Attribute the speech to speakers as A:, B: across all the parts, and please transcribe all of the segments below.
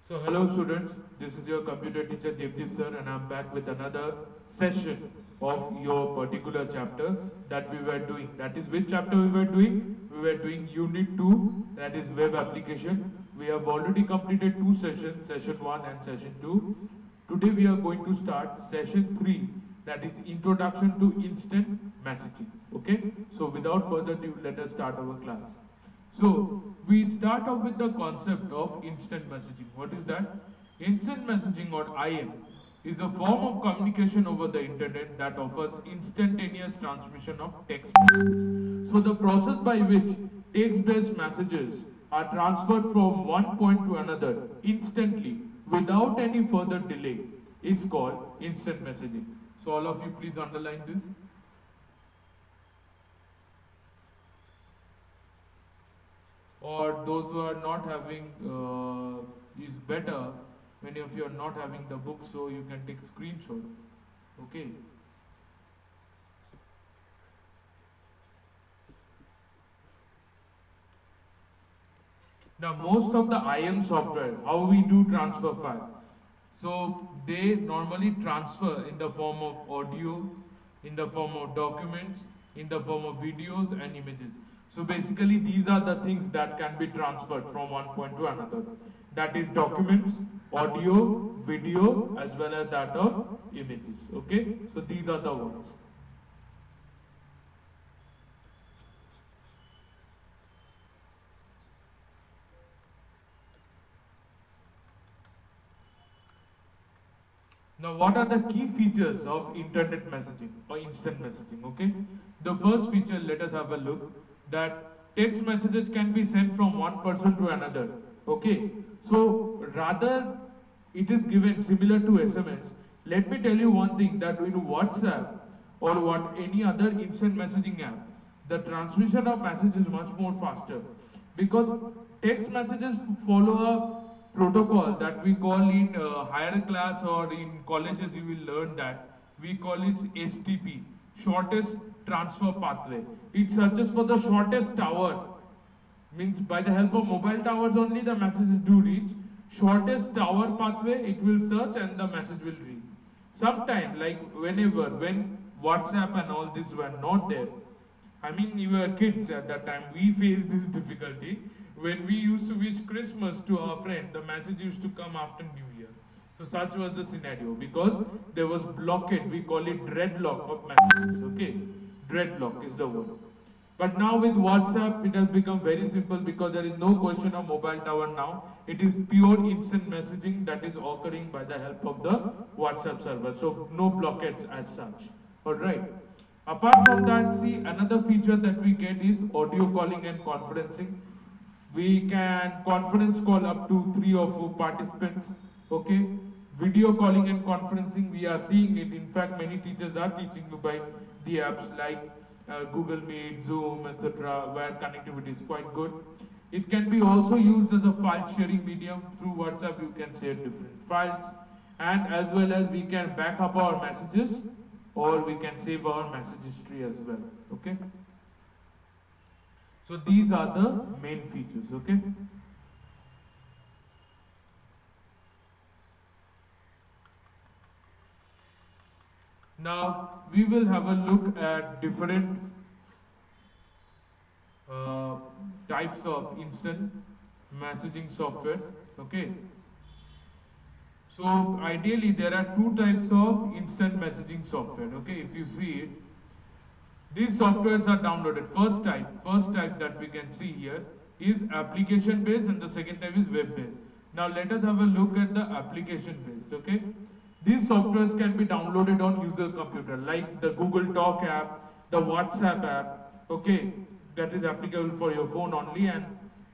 A: So hello students, this is your computer teacher Devdeep sir and I'm back with another session of your particular chapter that we were doing. That is which chapter we were doing? We were doing unit 2, that is web application. We have already completed 2 sessions, session 1 and session 2. Today we are going to start session 3, that is introduction to instant messaging. Okay, so without further ado, let us start our class. So we start off with the concept of instant messaging. What is that? Instant messaging, or IM, is a form of communication over the internet that offers instantaneous transmission of text messages. So the process by which text-based messages are transferred from one point to another instantly without any further delay is called instant messaging. So all of you please underline this. Or those who are not having is better, many of you are not having the book, so you can take screenshot. Okay. Now most of the IM software, how we do transfer file? So they normally transfer in the form of audio, in the form of documents, in the form of videos and images. So basically these are the things that can be transferred from one point to another. That is documents, audio, video, as well as that of images. Okay, so these are the ones. Now, what are the key features of internet messaging or instant messaging? Okay, the first feature, let us have a look, that text messages can be sent from one person to another. Okay, so rather it is given similar to SMS. Let me tell you one thing, that in WhatsApp or what any other instant messaging app, the transmission of message is much more faster, because text messages follow a protocol that we call in higher class or in colleges you will learn that we call it STP, shortest transfer pathway. It searches for the shortest tower, means by the help of mobile towers only the messages do reach. Shortest tower pathway it will search and the message will reach. Sometime, like when WhatsApp and all this were not there, I mean, we were kids at that time. We faced this difficulty. When we used to wish Christmas to our friend, the message used to come after New Year. So such was the scenario, because there was blockade. We call it dreadlock of messages. Okay, dreadlock is the word. But now with WhatsApp, it has become very simple, because there is no question of mobile tower now. It is pure instant messaging that is occurring by the help of the WhatsApp server. So no blockades as such. All right. Apart from that, see, another feature that we get is audio calling and conferencing. We can conference call up to 3 or 4 participants. Okay. Video calling and conferencing, we are seeing it. In fact, many teachers are teaching you by the apps like Google Meet, Zoom, etc., where connectivity is quite good. It can be also used as a file sharing medium. Through WhatsApp, you can share different files, and as well as we can back up our messages, or we can save our message history as well. Okay. So these are the main features. Okay. Now we will have a look at different types of instant messaging software. Okay. So ideally there are 2 types of instant messaging software. Okay, if you see it, these softwares are downloaded. First type that we can see here is application based, and the second type is web based. Now let us have a look at the application based. Okay, these softwares can be downloaded on user computer, like the Google Talk app, the WhatsApp app. Okay, that is applicable for your phone only, and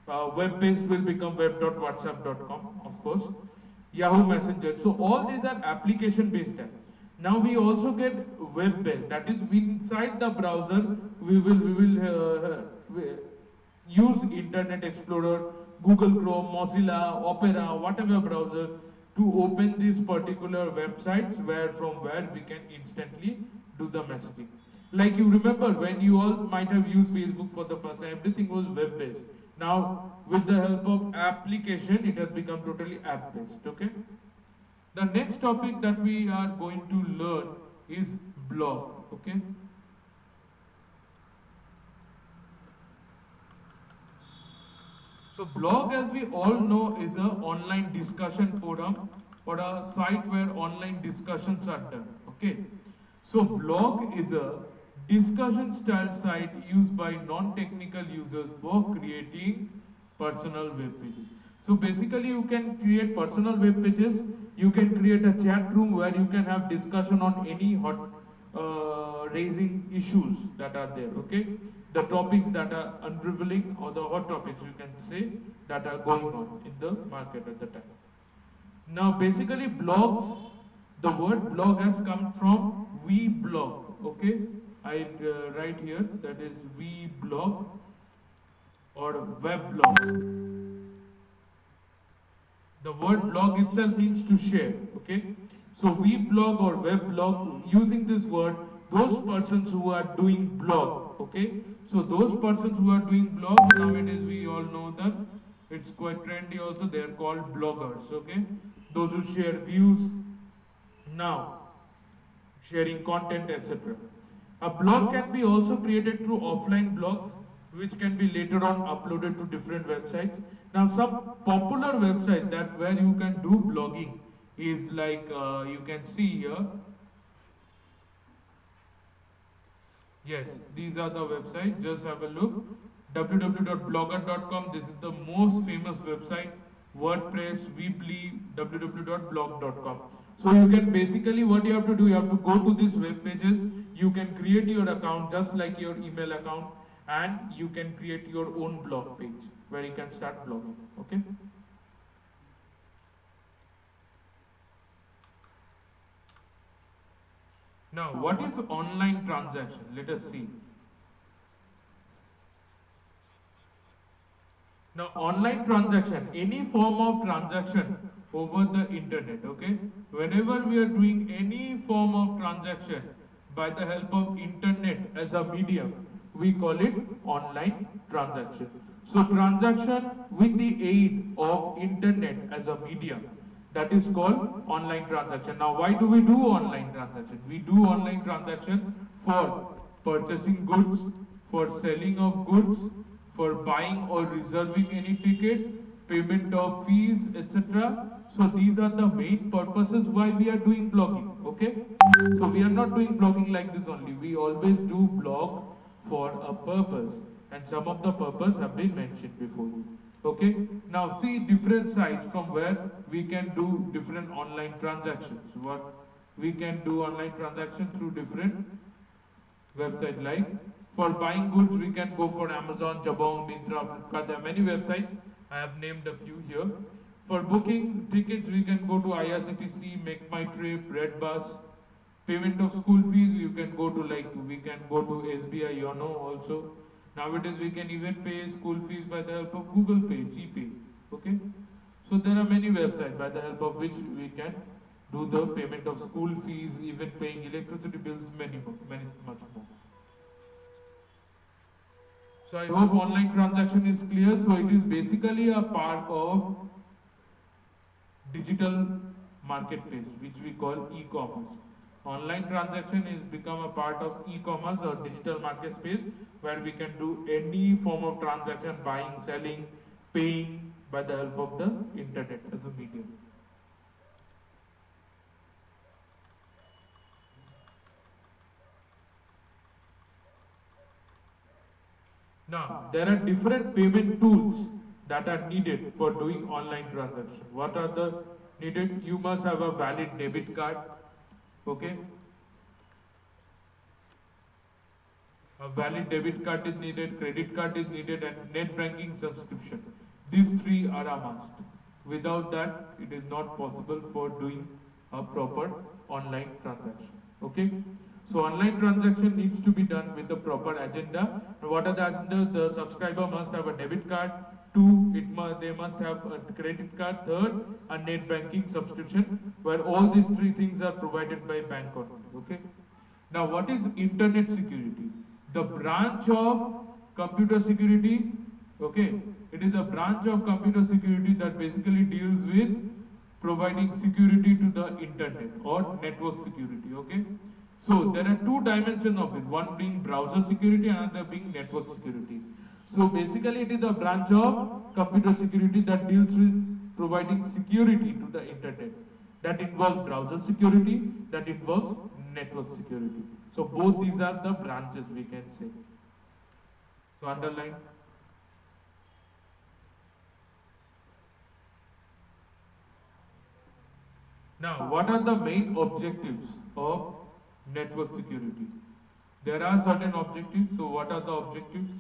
A: web based will become web.whatsapp.com, of course. Yahoo Messenger. So all these are application based apps. Now we also get web based. That is, inside the browser we will use Internet Explorer, Google Chrome, Mozilla, Opera, whatever browser, to open these particular websites from where we can instantly do the messaging. Like you remember when you all might have used Facebook for the first time, everything was web based. Now, with the help of application, it has become totally app-based, okay? The next topic that we are going to learn is blog, okay? So blog, as we all know, is an online discussion forum or a site where online discussions are done, okay? So blog is a discussion style site used by non-technical users for creating personal web pages. So basically you can create personal web pages, you can create a chat room where you can have discussion on any hot raising issues that are there, okay? The topics that are unraveling or the hot topics you can say that are going on in the market at the time. Now basically blogs, the word blog has come from vblog, okay? I write here that is vblog or weblog. The word blog itself means to share, okay? So weblog or weblog, using this word, those persons who are doing blog, okay? So those persons who are doing blog, nowadays we all know that it's quite trendy also, they are called bloggers, okay? Those who share views, now, sharing content, etc. A blog can be also created through offline blogs, which can be later on uploaded to different websites. Now, some popular website that where you can do blogging is like you can see here. Yes, these are the websites. Just have a look. www.blogger.com. This is the most famous website. WordPress, Weebly, www.blog.com. So you can basically, what you have to do, you have to go to these web pages. You can create your account just like your email account, and you can create your own blog page where you can start blogging. Okay. Now, what is online transaction? Let us see. Now, online transaction, any form of transaction over the internet, okay? Whenever we are doing any form of transaction by the help of internet as a medium, we call it online transaction. So, transaction with the aid of internet as a medium, that is called online transaction. Now, why do we do online transaction? We do online transaction for purchasing goods, for selling of goods, for buying or reserving any ticket, payment of fees, etc. So these are the main purposes why we are doing blogging, okay? So we are not doing blogging like this only. We always do blog for a purpose, and some of the purpose have been mentioned before. Okay, now see different sites from where we can do different online transactions. What we can do online transaction through different websites, like for buying goods we can go for Amazon, Jabong, Myntra, Flipkart. There are many websites. I have named a few here. For booking tickets we can go to IRCTC, Make My Trip, Redbus. Payment of school fees you can go to, like we can go to SBI Yono also. Nowadays we can even pay school fees by the help of Google Pay, GPay. Okay, so there are many websites by the help of which we can do the payment of school fees, even paying electricity bills, many much more. So I hope online transaction is clear. So it is basically a part of digital marketplace, which we call e-commerce. Online transaction is become a part of e-commerce or digital market space, where we can do any form of transaction, buying, selling, paying by the help of the internet as a medium. Now, there are different payment tools that are needed for doing online transaction. What are the needed? You must have a valid debit card. Okay, a valid debit card is needed, credit card is needed, and net banking subscription. These three are a must. Without that, it is not possible for doing a proper online transaction. Okay, so online transaction needs to be done with a proper agenda. And what are the agenda? The subscriber must have a debit card. Two, they must have a credit card. Third, a net banking subscription, where all these three things are provided by bank only. Okay. Now, what is internet security? The branch of computer security Okay, it is a branch of computer security that basically deals with providing security to the internet or network security. Okay, so there are two dimensions of it, one being browser security and another being network security. So basically it is a branch of computer security that deals with providing security to the internet. That involves browser security, that involves network security. So both these are the branches, we can say. So underline. Now, what are the main objectives of network security? There are certain objectives. So what are the objectives?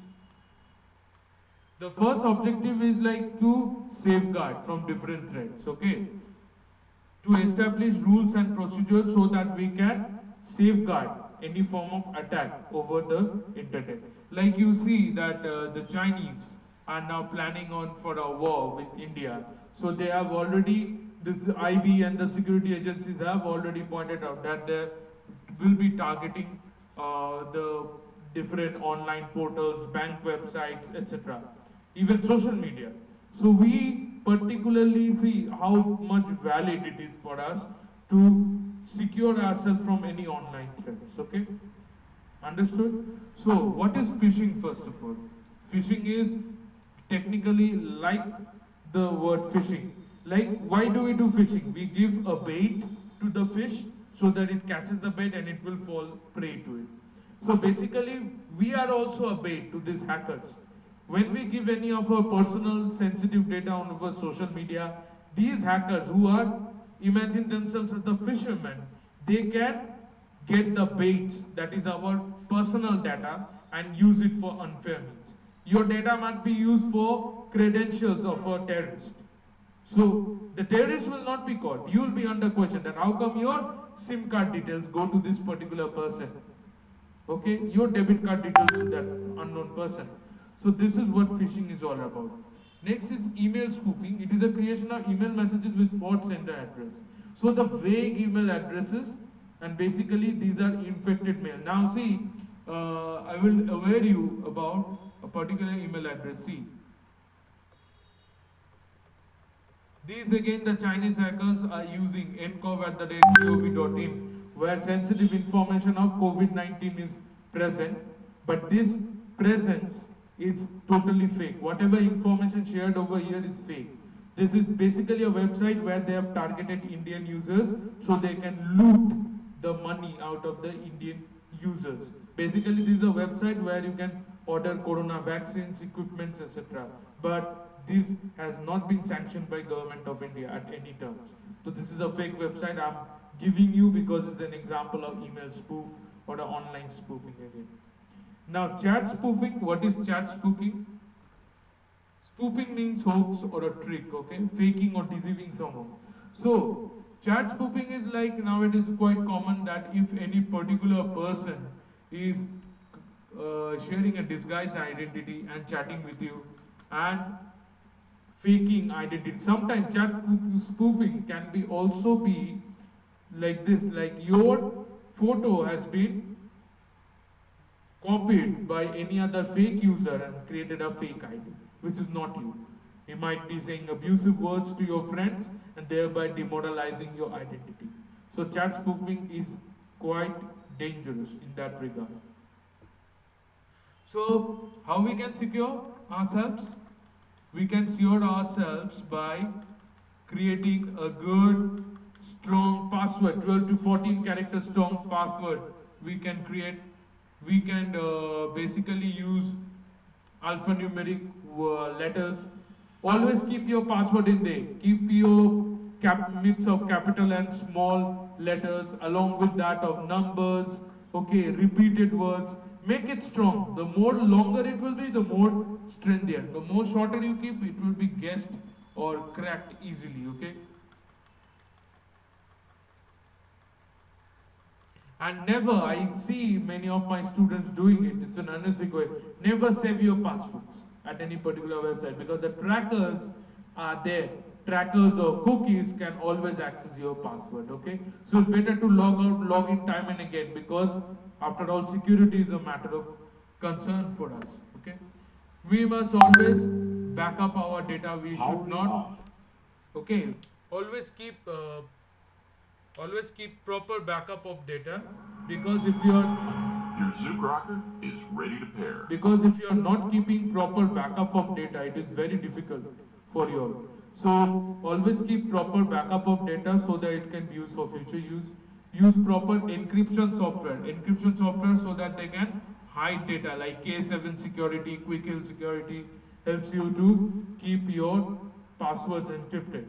A: The first objective is like to safeguard from different threats, okay? To establish rules and procedures so that we can safeguard any form of attack over the internet. Like you see that the Chinese are now planning on for a war with India. So they have already, this IB and the security agencies have already pointed out that they will be targeting the different online portals, bank websites, etc. Even social media. So we particularly see how much valid it is for us to secure ourselves from any online threats. Okay? Understood? So what is phishing first of all? Phishing is technically like the word fishing. Like why do we do fishing? We give a bait to the fish so that it catches the bait and it will fall prey to it. So basically we are also a bait to these hackers. When we give any of our personal sensitive data on our social media, these hackers who are imagine themselves as the fishermen, they can get the baits, that is our personal data, and use it for unfair means. Your data might be used for credentials of a terrorist. So the terrorist will not be caught. You will be under question that how come your SIM card details go to this particular person? Okay, your debit card details to that unknown person. So this is what phishing is all about. Next is email spoofing. It is the creation of email messages with false sender address. So the vague email addresses, and basically these are infected mail. Now see, I will aware you about a particular email address. See, these again the Chinese hackers are using ncov@gov.in, where sensitive information of COVID-19 is present, but this presence is totally fake. Whatever information shared over here is fake. This is basically a website where they have targeted Indian users so they can loot the money out of the Indian users. Basically, this is a website where you can order corona vaccines, equipments, etc. But this has not been sanctioned by government of India at any terms. So this is a fake website I'm giving you because it's an example of email spoof or an online spoofing again. Now chat spoofing, what is chat spoofing? Spoofing means hoax or a trick, okay? Faking or deceiving someone. So chat spoofing is like now it is quite common that if any particular person is sharing a disguised identity and chatting with you and faking identity. Sometimes chat spoofing can be also be like this, like your photo has been copied by any other fake user and created a fake ID, which is not you. You might be saying abusive words to your friends and thereby demoralizing your identity. So chat spoofing is quite dangerous in that regard. So how we can secure ourselves? We can secure ourselves by creating a good, strong password, 12 to 14 character strong password. We can create, we can basically use alphanumeric letters. Always keep your password in there. Keep your mix of capital and small letters along with that of numbers, okay, repeated words. Make it strong. The more longer it will be, the more strengthier. The more shorter you keep, it will be guessed or cracked easily, okay? And never, I see many of my students doing it, it's an unnecessary way. Never save your passwords at any particular website because the trackers are there. Trackers or cookies can always access your password, okay? So it's better to log out, log in time and again because after all, security is a matter of concern for us, okay? We must always back up our data. We should not. Okay. Always keep. Always keep proper backup of data, because if you are
B: Your Zook rocker is ready to pair.
A: because if you are not keeping proper backup of data, it is very difficult for you all. So always keep proper backup of data so that it can be used for future use. Use proper encryption software so that they can hide data like K7 security, Quick Hill security helps you to keep your passwords encrypted.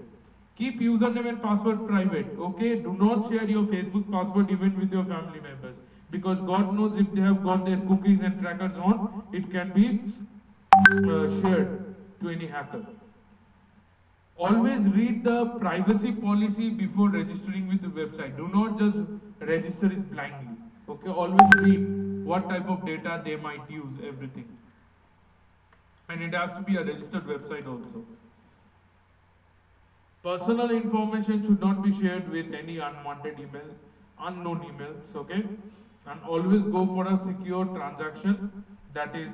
A: Keep username and password private. Okay, do not share your Facebook password even with your family members, because God knows if they have got their cookies and trackers on, it can be shared to any hacker. Always read the privacy policy before registering with the website. Do not just register it blindly. Okay, always read what type of data they might use, everything. And it has to be a registered website also. Personal information should not be shared with any unwanted email, unknown emails, okay? And always go for a secure transaction, that is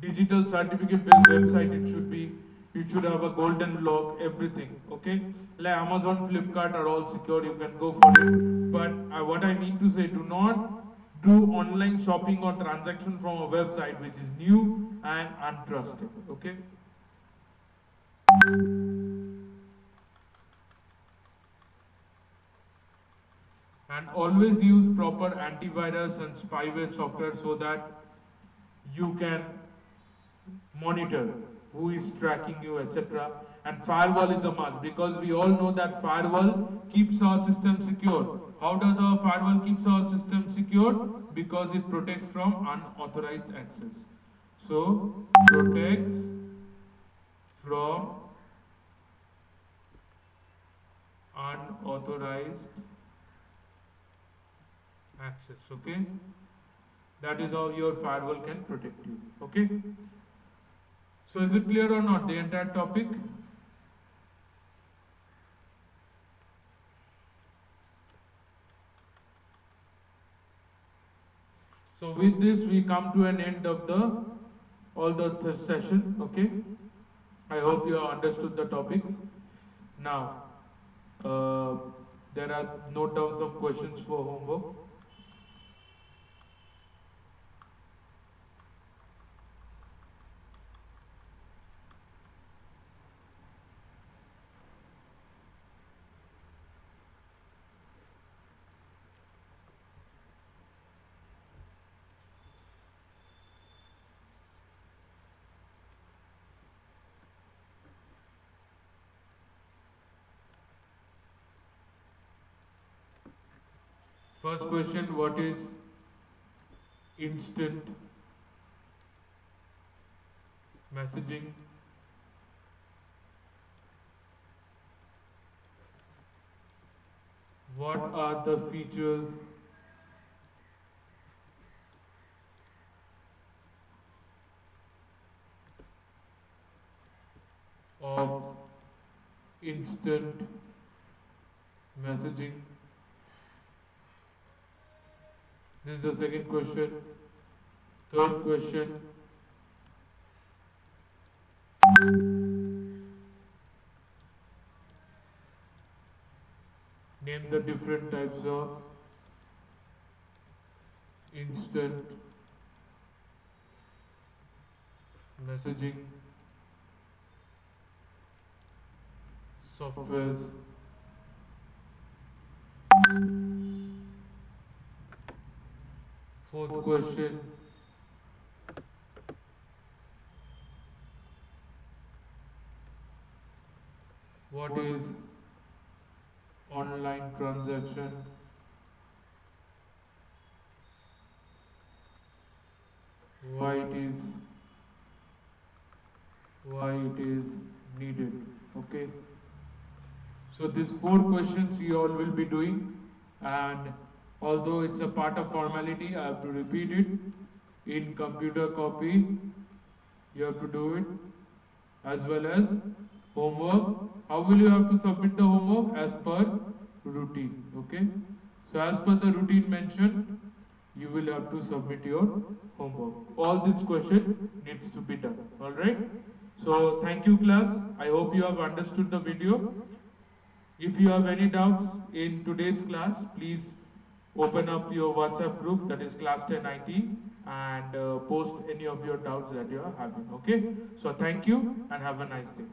A: digital certificate based website. It should have a golden lock, everything, okay? Like Amazon, Flipkart are all secure, you can go for it. But what I mean to say, do not do online shopping or transaction from a website which is new and untrusted, okay? And always use proper antivirus and spyware software so that you can monitor who is tracking you, etc. And firewall is a must, because we all know that firewall keeps our system secure. How does our firewall keeps our system secure? Because it protects from unauthorized access. So protects from unauthorized access, okay? That is how your firewall can protect you, okay? So is it clear or not, the entire topic? So with this we come to an end of the session, okay? I hope you have understood the topics. Now, there are no terms of questions for homework. First question, what is instant messaging? What are the features of instant messaging? This is the second question. Third question. Name the different types of instant messaging softwares. Fourth question. What is online transaction? Why it is needed? Okay. So these 4 questions you all will be doing, and although it's a part of formality, I have to repeat it. In computer copy, you have to do it, as well as homework. How will you have to submit the homework? As per routine, okay? So as per the routine mentioned, you will have to submit your homework. All this question needs to be done. All right. So thank you, class. I hope you have understood the video. If you have any doubts in today's class, please open up your WhatsApp group, that is class 10 IT, and post any of your doubts that you are having. Okay. So thank you and have a nice day.